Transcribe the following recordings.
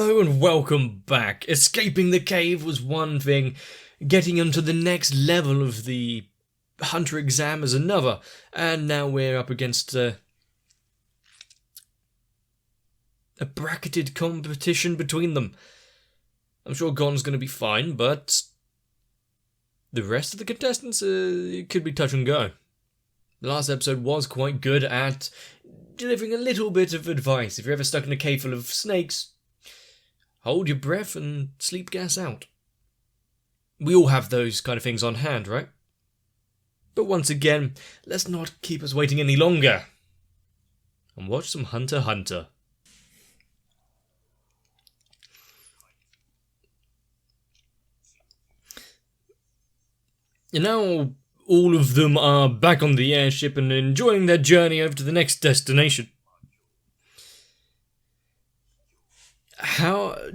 Hello and welcome back. Escaping the cave was one thing, getting onto the next level of the Hunter exam is another, and now we're up against a bracketed competition between them. I'm sure Gon's going to be fine, but the rest of the contestants could be touch and go. The last episode was quite good at delivering a little bit of advice. If you're ever stuck in a cave full of snakes, hold your breath and sleep gas out. We all have those kind of things on hand, right? But once again, let's not keep us waiting any longer. And watch some Hunter x Hunter. And now all of them are back on the airship and enjoying their journey over to the next destination.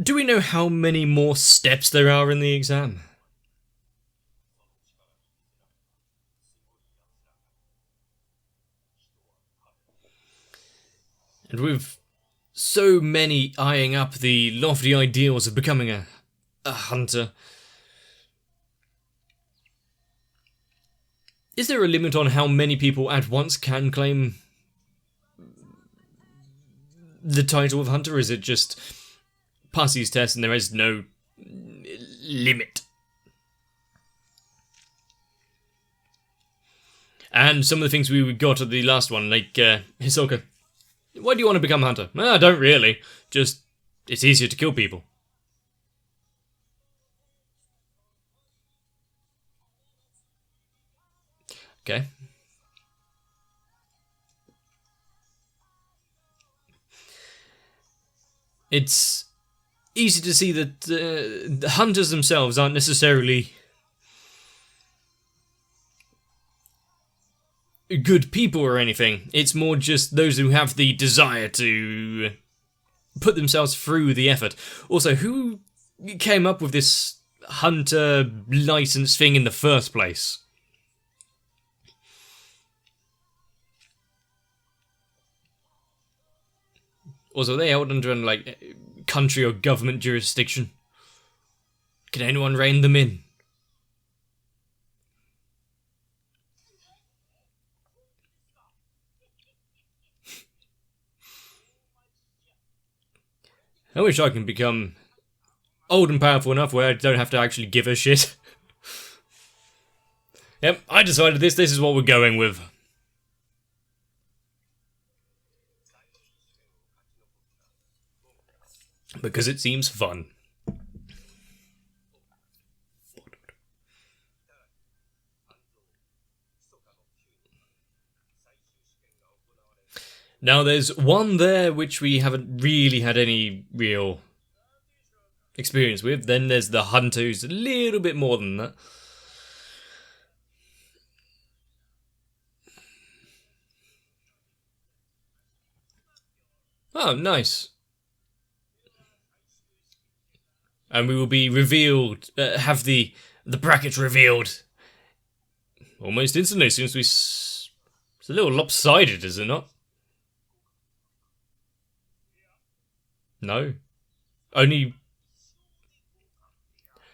Do we know how many more steps there are in the exam? And with so many eyeing up the lofty ideals of becoming a hunter, is there a limit on how many people at once can claim the title of hunter? Or is it just pass these tests and there is no limit? And some of the things we got at the last one, like Hisoka. Why do you want to become a hunter? I don't really. Just, it's easier to kill people. Okay. It's easy to see that the hunters themselves aren't necessarily good people or anything. It's more just those who have the desire to put themselves through the effort. Also, who came up with this hunter license thing in the first place? Also, are they held under like country or government jurisdiction? Can anyone rein them in? I wish I can become old and powerful enough where I don't have to actually give a shit. Yep, I decided this is what we're going with. Because it seems fun. Now there's one there which we haven't really had any real experience with. Then there's the hunter who's a little bit more than that. Oh, nice. And we will be revealed, have the brackets revealed almost instantly, since it's a little lopsided, is it not? No.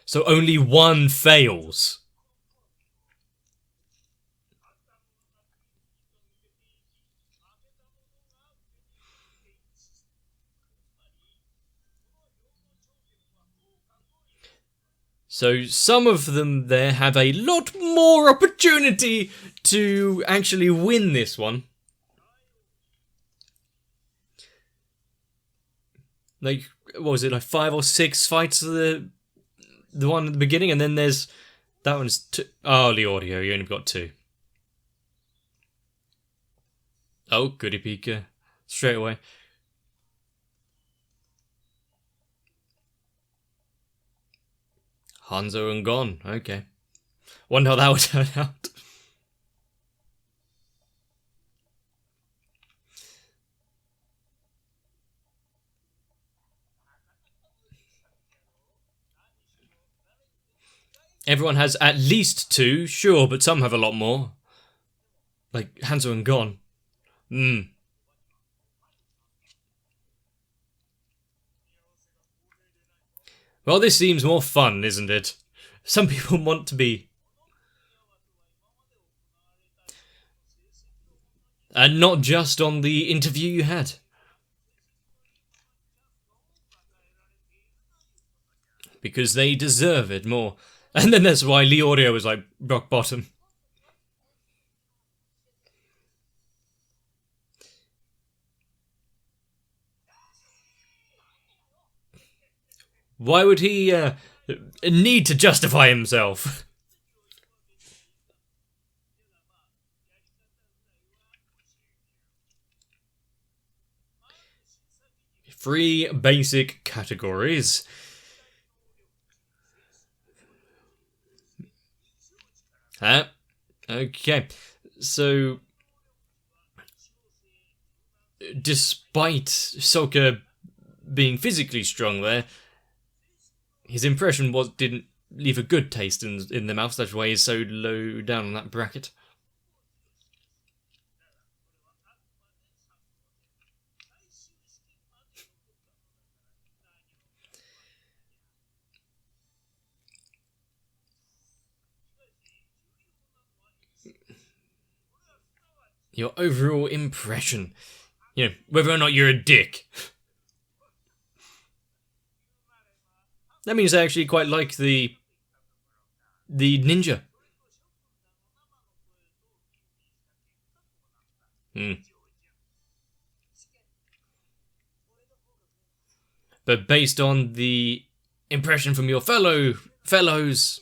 So only one fails. So some of them there have a lot more opportunity to actually win this one. Like, what was it, like 5 or 6 fights of the one at the beginning, and then there's that one's 2. Oh, the audio, you only got 2. Oh, goody Pika. Straight away. Hanzo and Gon, okay. Wonder how that would turn out. Everyone has at least 2, sure, but some have a lot more. Like Hanzo and Gon. Well, this seems more fun, isn't it? Some people want to be... And not just on the interview you had. Because they deserve it more. And then that's why Leorio was like rock bottom. Why would he need to justify himself? Three basic categories. Okay. So, despite Sokka being physically strong there, his impression didn't leave a good taste in the mouth. That's why he's so low down on that bracket. Your overall impression. You know, whether or not you're a dick. That means I actually quite like the ninja. But based on the impression from your fellows,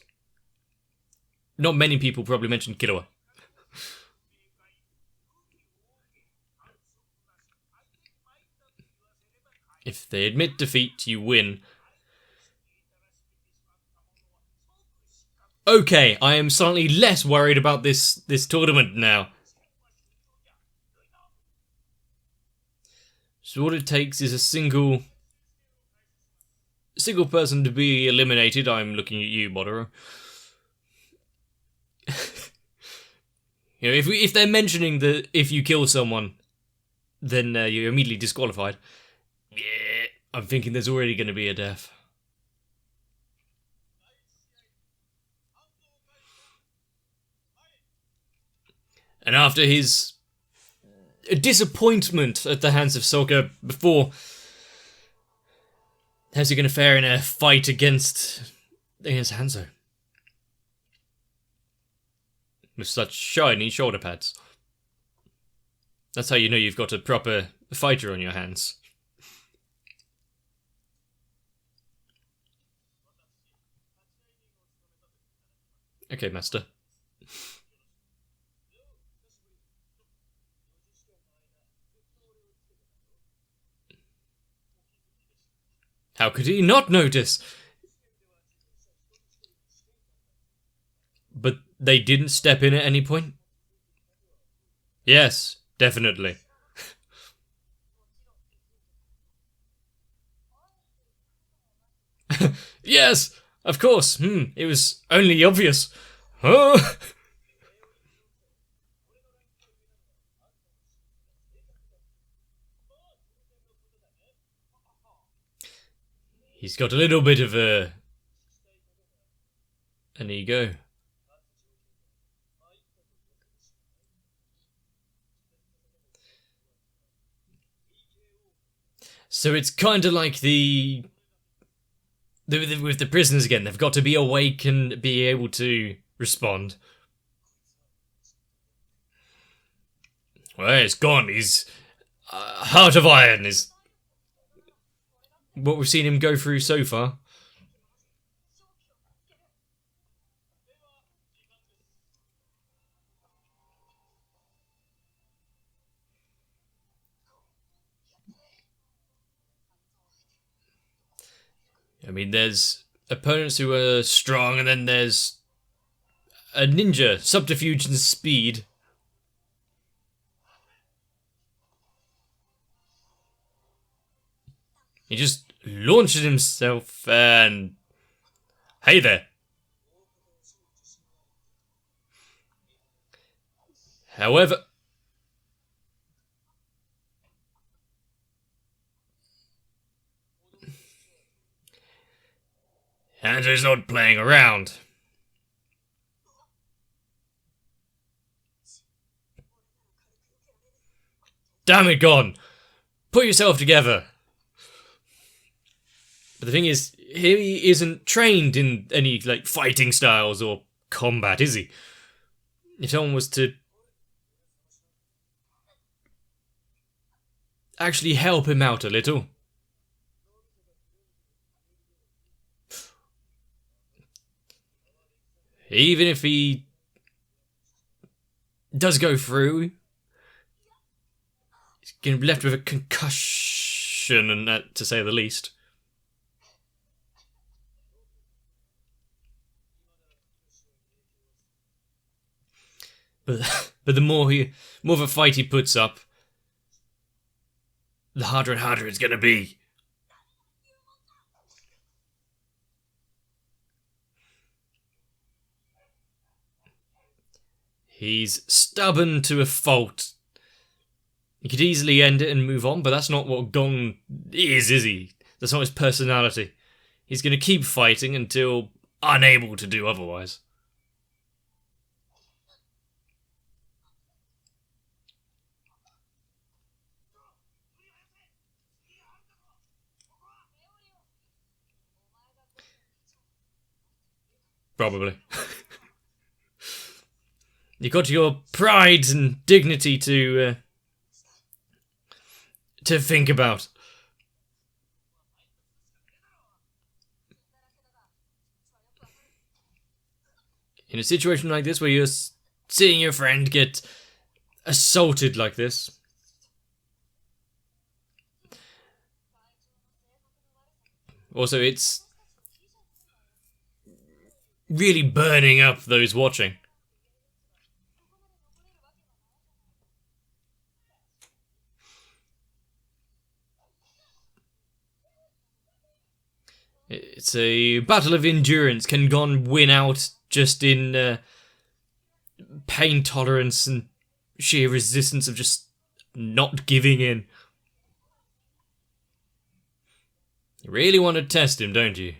not many people probably mentioned Killua. If they admit defeat, you win. Okay, I am slightly less worried about this tournament now. So what it takes is a single person to be eliminated. I'm looking at you, Modero. You know, if they're mentioning that if you kill someone, then you're immediately disqualified. Yeah, I'm thinking there's already going to be a death. And after his disappointment at the hands of Sokka before, how's he going to fare in a fight against Hanzo? With such shiny shoulder pads. That's how you know you've got a proper fighter on your hands. Okay, master. How could he not notice? But they didn't step in at any point? Yes, definitely. Yes, of course. It was only obvious. Huh? He's got a little bit of an ego. So it's kind of like with the prisoners again. They've got to be awake and be able to respond. Well, it's gone. His heart of iron is what we've seen him go through so far. I mean, there's opponents who are strong, and then there's a ninja, subterfuge and speed. He just launched himself and... Hey there. However... Hanzo's not playing around. Damn it, Gon! Put yourself together! But the thing is, he isn't trained in any, like, fighting styles or combat, is he? If someone was to actually help him out a little. Even if he does go through, he's going to be left with a concussion, and that, to say the least. But the more of a fight he puts up, the harder and harder it's going to be. He's stubborn to a fault. He could easily end it and move on, but that's not what Gon is he? That's not his personality. He's going to keep fighting until unable to do otherwise. Probably. You got your pride and dignity to think about. In a situation like this, where you're seeing your friend get assaulted like this, also it's really burning up those watching. It's a battle of endurance. Can Gon win out just in pain tolerance and sheer resistance of just not giving in? You really want to test him, don't you?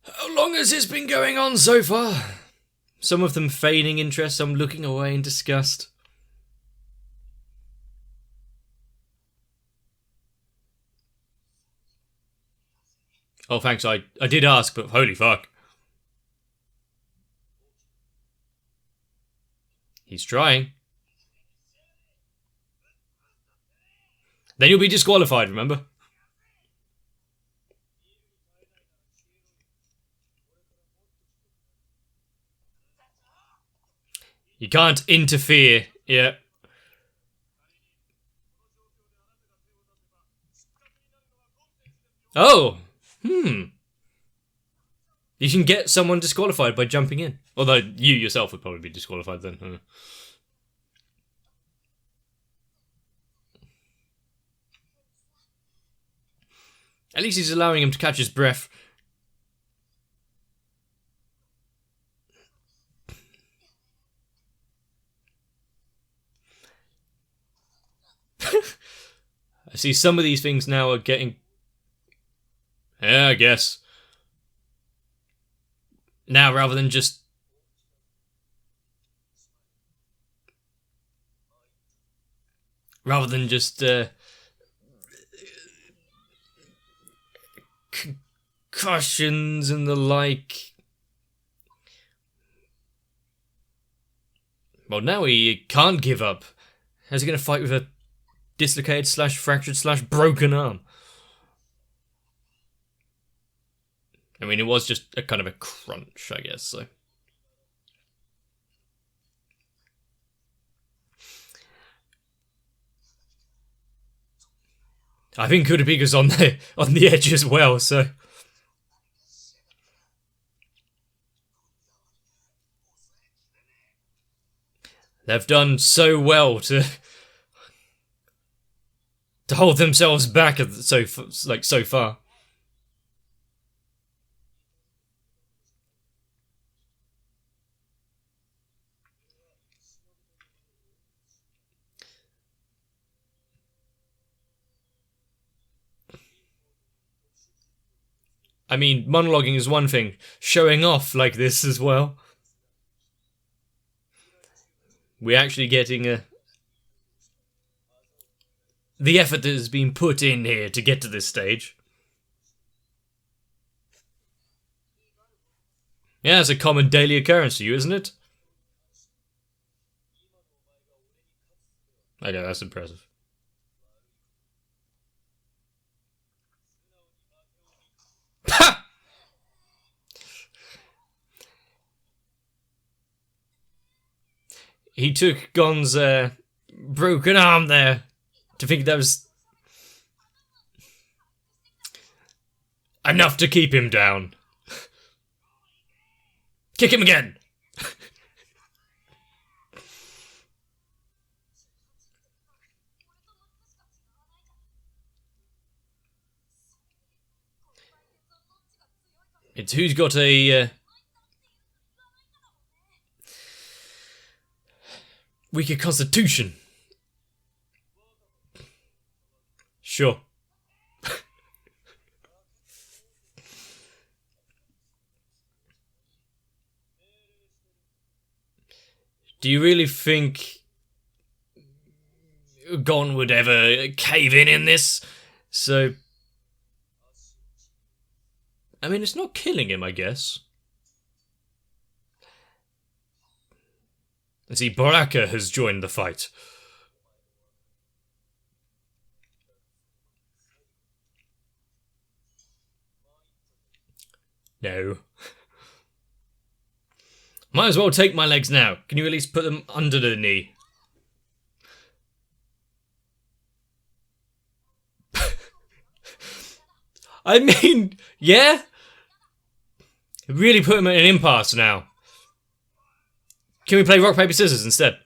How long has this been going on so far? Some of them feigning interest, some looking away in disgust. Oh, thanks, I did ask, but holy fuck. He's trying. Then you'll be disqualified, remember? You can't interfere, yeah. Oh! You can get someone disqualified by jumping in. Although you yourself would probably be disqualified then. At least he's allowing him to catch his breath. I see some of these things now are getting... Yeah, I guess. Now, rather than just... concussions and the like... Well, now he can't give up. How's he going to fight with a dislocated / fractured / broken arm? I mean, it was just a kind of a crunch, I guess, so. I think Kurapika's on the edge as well, so. They've done so well to hold themselves back so far. I mean, monologuing is one thing. Showing off like this as well. We're actually getting the effort that has been put in here to get to this stage. Yeah, it's a common daily occurrence to you, isn't it? Okay, that's impressive. Ha! He took Gon's broken arm there to think that was enough to keep him down. Kick him again! It's who's got a weaker constitution. Sure. Do you really think Gon would ever cave in this? So, I mean, it's not killing him, I guess. And see, Baraka has joined the fight. No. Might as well take my legs now. Can you at least put them under the knee? I mean, yeah? Really put him in an impasse now. Can we play rock, paper, scissors instead?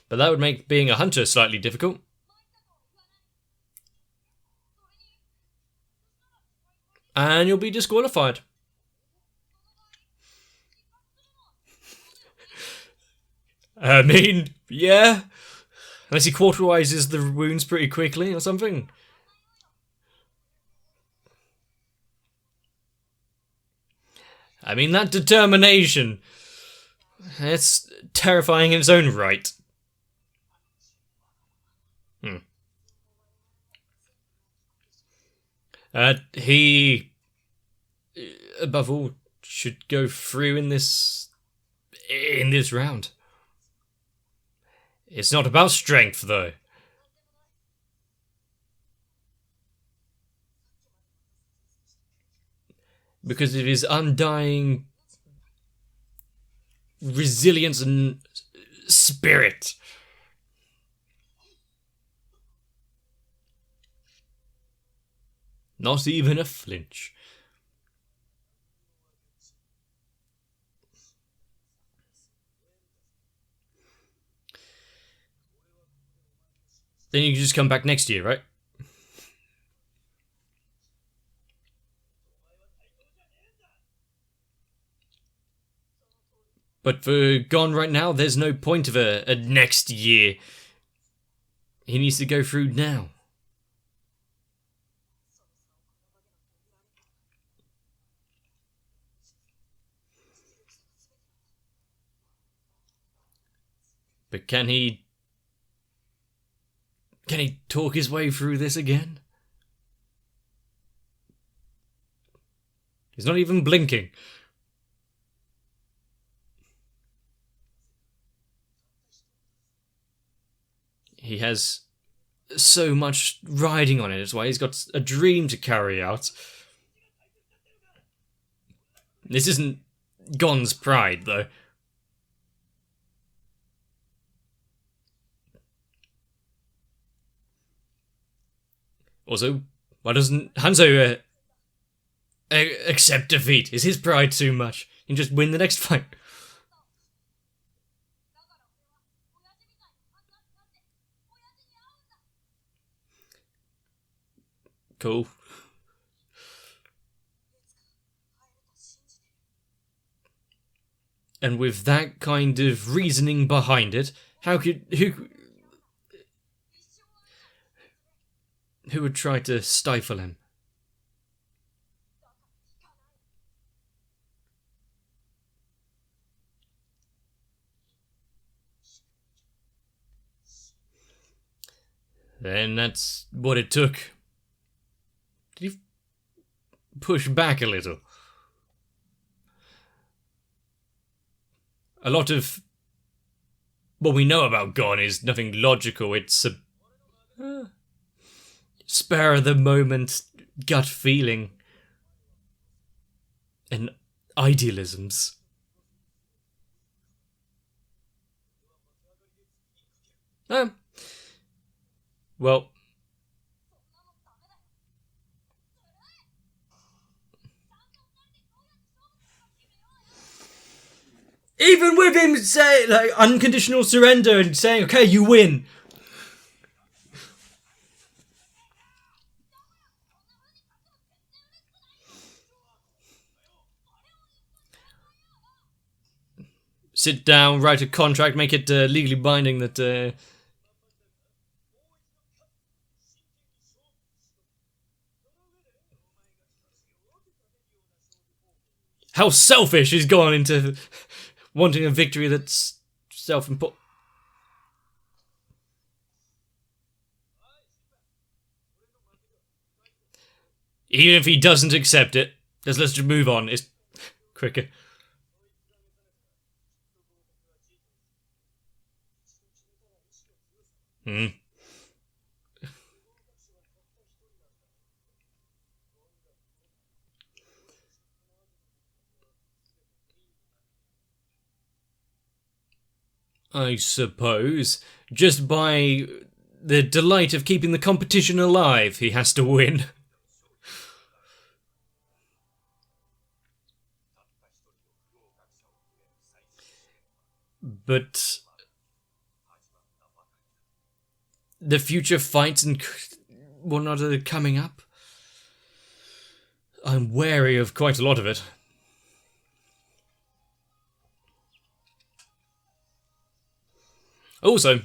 But that would make being a hunter slightly difficult. And you'll be disqualified. I mean, yeah. Unless he cauterizes the wounds pretty quickly or something. I mean, that determination. It's terrifying in its own right. He, above all, should go through in this round. It's not about strength, though. Because of his undying resilience and spirit. Not even a flinch. Then you can just come back next year, right? But for Gon right now, there's no point of a next year. He needs to go through now. But can he talk his way through this again? He's not even blinking. He has so much riding on it. That's why he's got a dream to carry out. This isn't Gon's pride, though. Also, why doesn't Hanzo accept defeat? Is his pride too much? He can just win the next fight. Cool. And with that kind of reasoning behind it, who would try to stifle him? Then that's what it took. Did he push back a little? A lot of what we know about Gon is nothing logical. It's a spur of the moment gut feeling and idealisms. Well, even with him saying like unconditional surrender and saying, "Okay, you win." Sit down, write a contract, make it legally binding that. How selfish he's gone into wanting a victory that's self-important. Even if he doesn't accept it, let's just move on. It's quicker. I suppose, just by the delight of keeping the competition alive, he has to win. But the future fights and whatnot are coming up. I'm wary of quite a lot of it. Also,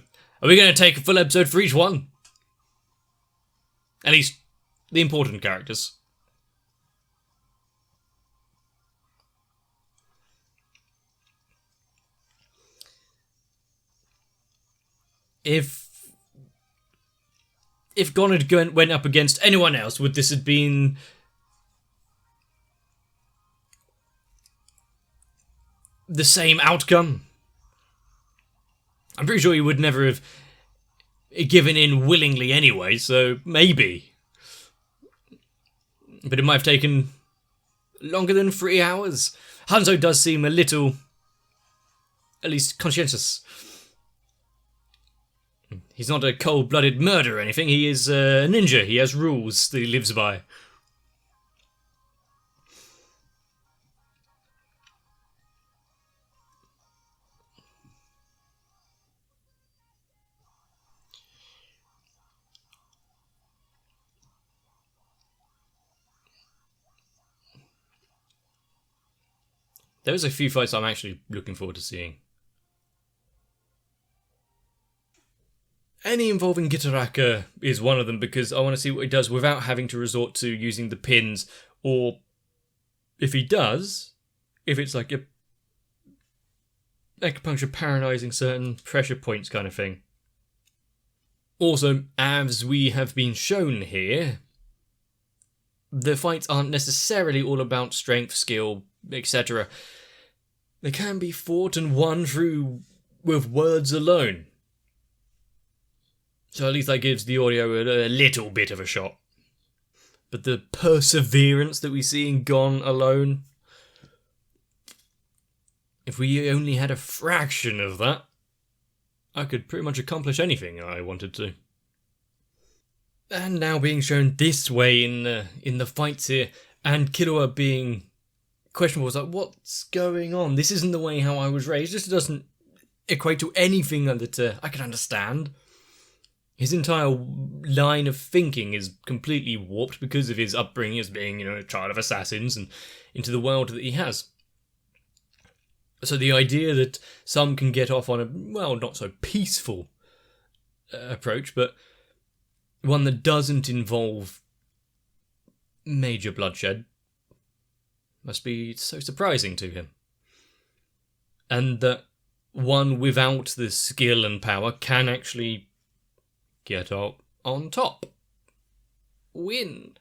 are we going to take a full episode for each one? At least the important characters. If Gon had went up against anyone else, would this have been the same outcome? I'm pretty sure he would never have given in willingly anyway, so maybe. But it might have taken longer than 3 hours. Hanzo does seem a little, at least, conscientious. He's not a cold-blooded murderer or anything. He is a ninja. He has rules that he lives by. There's a few fights I'm actually looking forward to seeing. Any involving Gitaraka is one of them because I want to see what he does without having to resort to using the pins, or if he does, if it's like a acupuncture paralysing certain pressure points kind of thing. Also, as we have been shown here, the fights aren't necessarily all about strength, skill, etc. They can be fought and won through with words alone. So at least that gives the audio a little bit of a shot. But the perseverance that we see in Gon alone, if we only had a fraction of that, I could pretty much accomplish anything I wanted to. And now being shown this way in the fights here, and Killua being questionable, was like, what's going on? This isn't the way how I was raised. This doesn't equate to anything that I can understand. His entire line of thinking is completely warped because of his upbringing as being, a child of assassins and into the world that he has. So the idea that some can get off on a, well, not so peaceful approach, but one that doesn't involve major bloodshed, must be so surprising to him. And that one without the skill and power can actually get up on top. Win.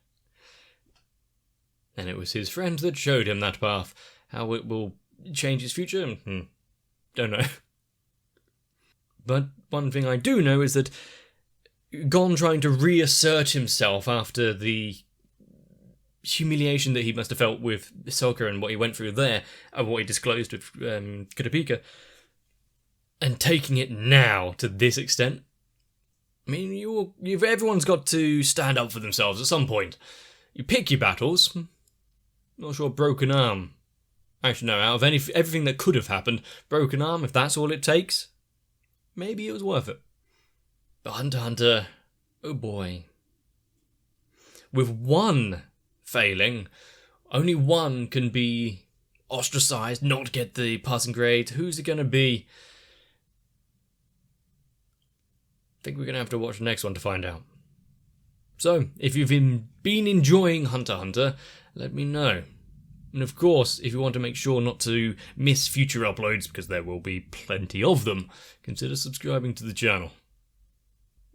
And it was his friend that showed him that path. How it will change his future? Don't know. But one thing I do know is that Gon, trying to reassert himself after the humiliation that he must have felt with Sokka and what he went through there, and what he disclosed with Kurapika, and taking it now to this extent. I mean, everyone's got to stand up for themselves at some point. You pick your battles. Not sure broken arm. Actually, no, out of everything that could have happened, broken arm, if that's all it takes, maybe it was worth it. But Hunter x Hunter, oh boy. With one failing, only one can be ostracised, not get the passing grade. Who's it going to be? I think we're going to have to watch the next one to find out. So, if you've been enjoying Hunter x Hunter, let me know. And of course, if you want to make sure not to miss future uploads, because there will be plenty of them, consider subscribing to the channel.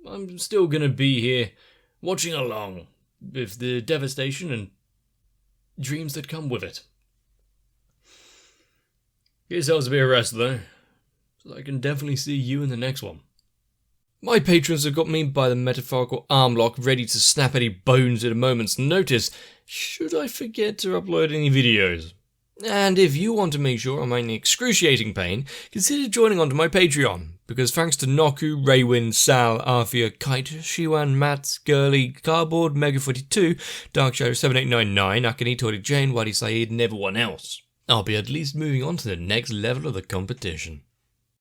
I'm still going to be here, watching along, with the devastation and dreams that come with it. Get yourselves a bit of rest, though, so I can definitely see you in the next one. My patrons have got me by the metaphorical arm lock, ready to snap any bones at a moment's notice, should I forget to upload any videos. And if you want to make sure I'm in excruciating pain, consider joining onto my Patreon, because thanks to Noku, Raywin, Sal, Arthur, Kite, Shiwan, Matt, Gurley, Cardboard, Mega42, Darkshadow7899, Akane, Tori Jane, Wadi Saeed, and everyone else, I'll be at least moving on to the next level of the competition.